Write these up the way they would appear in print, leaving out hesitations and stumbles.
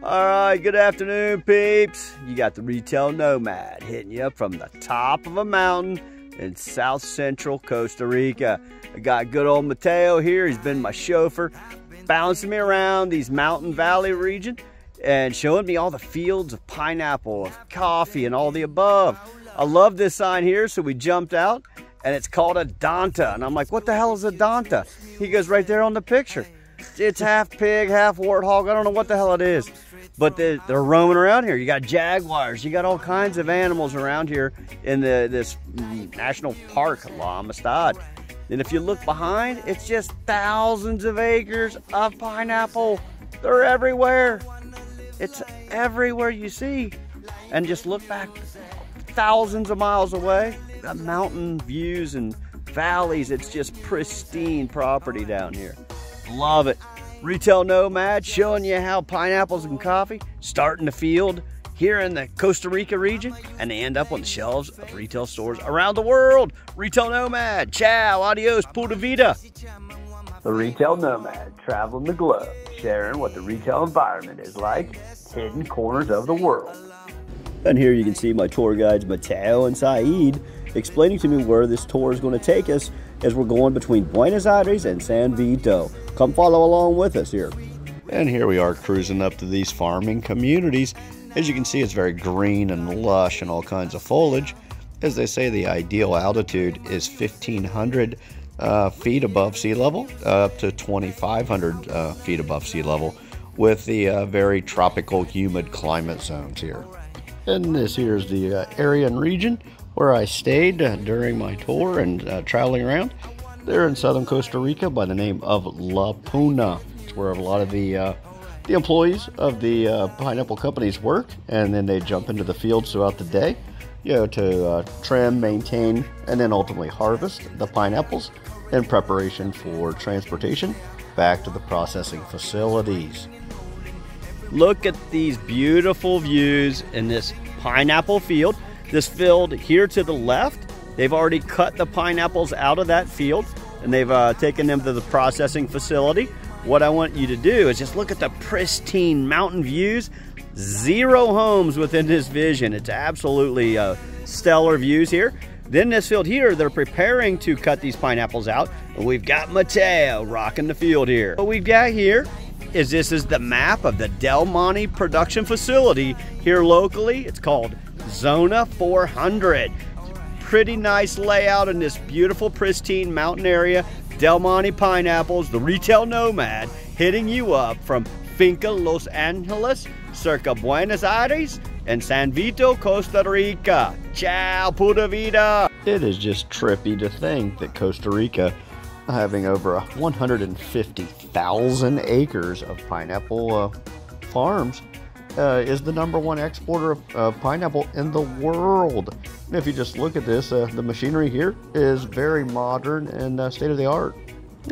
Alright, good afternoon, peeps. You got the Retail Nomad hitting you up from the top of a mountain in South-Central Costa Rica. I got good old Mateo here. He's been my chauffeur, bouncing me around these mountain valley region and showing me all the fields of pineapple, of coffee, and all the above. I love this sign here, so we jumped out, and it's called a Donta. And I'm like, what the hell is a Donta? He goes, right there on the picture. It's half pig, half warthog. I don't know what the hell it is. But they're roaming around here. You got jaguars. You got all kinds of animals around here in this national park, La Amistad. And if you look behind, it's just thousands of acres of pineapple. They're everywhere. It's everywhere you see. And just look back thousands of miles away. Got mountain views and valleys. It's just pristine property down here. Love it. Retail Nomad showing you how pineapples and coffee start in the field here in the Costa Rica region, and they end up on the shelves of retail stores around the world. Retail Nomad, ciao, adios, pura vida. The Retail Nomad, traveling the globe, sharing what the retail environment is like, hidden corners of the world. And here you can see my tour guides Mateo and Saeed explaining to me where this tour is going to take us as we're going between Buenos Aires and San Vito. Come follow along with us here. And here we are cruising up to these farming communities. As you can see, it's very green and lush and all kinds of foliage. As they say, the ideal altitude is 1,500 feet above sea level, up to 2,500 feet above sea level, with the very tropical, humid climate zones here. And this here is the area and region where I stayed during my tour and traveling around. They're in southern Costa Rica by the name of La Puna. It's where a lot of the employees of the pineapple companies work, and then they jump into the fields throughout the day, to trim, maintain, and then ultimately harvest the pineapples in preparation for transportation back to the processing facilities. Look at these beautiful views in this pineapple field. This field here to the left, they've already cut the pineapples out of that field and they've taken them to the processing facility. What I want you to do is just look at the pristine mountain views. 0 homes within this vision. It's absolutely stellar views here. Then this field here, they're preparing to cut these pineapples out. And we've got Mateo rocking the field here. What we've got here is this is the map of the Del Monte production facility here locally. It's called Zona 400. Pretty nice layout in this beautiful, pristine mountain area. Del Monte pineapples, the Retail Nomad, hitting you up from Finca Los Angeles, circa Buenos Aires, and San Vito, Costa Rica. Ciao, pura vida. It is just trippy to think that Costa Rica, having over 150,000 acres of pineapple farms, is the #1 exporter of pineapple in the world. And if you just look at this, the machinery here is very modern and state-of-the-art.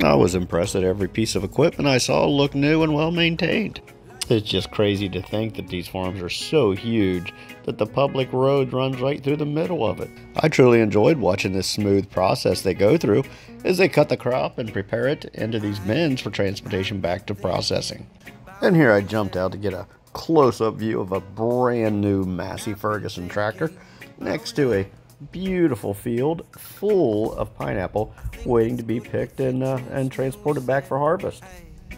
I was impressed that every piece of equipment I saw looked new and well maintained. It's just crazy to think that these farms are so huge that the public road runs right through the middle of it. I truly enjoyed watching this smooth process they go through as they cut the crop and prepare it into these bins for transportation back to processing. And here I jumped out to get a close-up view of a brand new Massey Ferguson tractor next to a beautiful field full of pineapple waiting to be picked and transported back for harvest.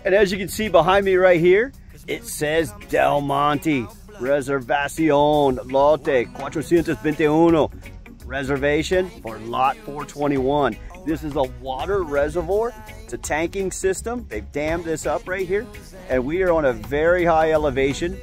And as you can see behind me right here, it says Del Monte Reservación Lote 421, reservation for lot 421. This is a water reservoir. It's a tanking system. They've dammed this up right here, and we are on a very high elevation.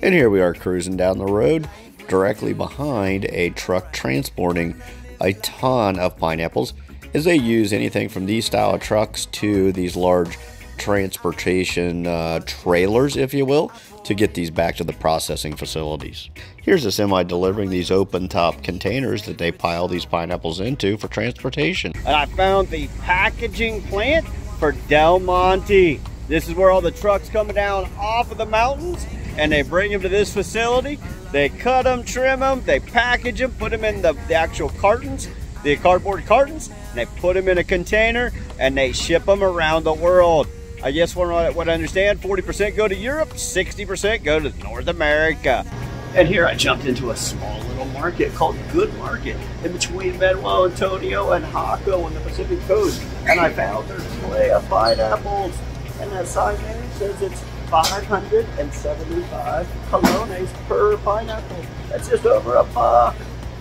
And here we are cruising down the road directly behind a truck transporting a ton of pineapples, as they use anything from these style of trucks to these large transportation trailers, if you will, to get these back to the processing facilities. Here's a semi delivering these open top containers that they pile these pineapples into for transportation. And I found the packaging plant for Del Monte. This is where all the trucks come down off of the mountains and they bring them to this facility. They cut them, trim them, they package them, put them in the actual cartons, the cardboard cartons, and they put them in a container and they ship them around the world. I guess from what I understand, 40% go to Europe, 60% go to North America. And here I jumped into a small little market called Good Market in between Manuel Antonio and Jaco on the Pacific Coast. And I found their display of pineapples. And that sign there says it's 575 colones per pineapple. That's just over $1.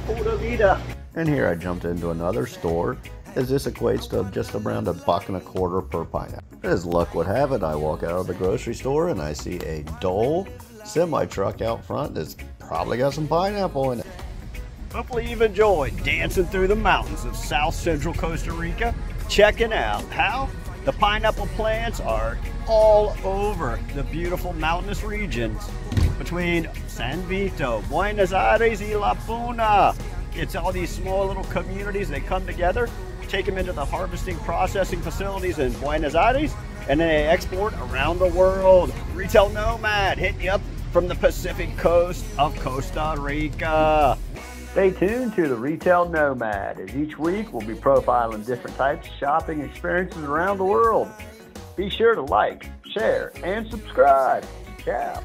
Pura vida. And here I jumped into another store, as this equates to just around $1.25 per pineapple. As luck would have it, I walk out of the grocery store and I see a Dole semi-truck out front that's probably got some pineapple in it. Hopefully you've enjoyed dancing through the mountains of South-Central Costa Rica, checking out how the pineapple plants are all over the beautiful mountainous regions between San Vito, Buenos Aires, y La Puna. It's all these small little communities. They come together, take them into the harvesting processing facilities in Buenos Aires, and then they export around the world. Retail Nomad hitting you up from the Pacific coast of Costa Rica. Stay tuned to the Retail Nomad, as each week we'll be profiling different types of shopping experiences around the world. Be sure to like, share, and subscribe. Ciao.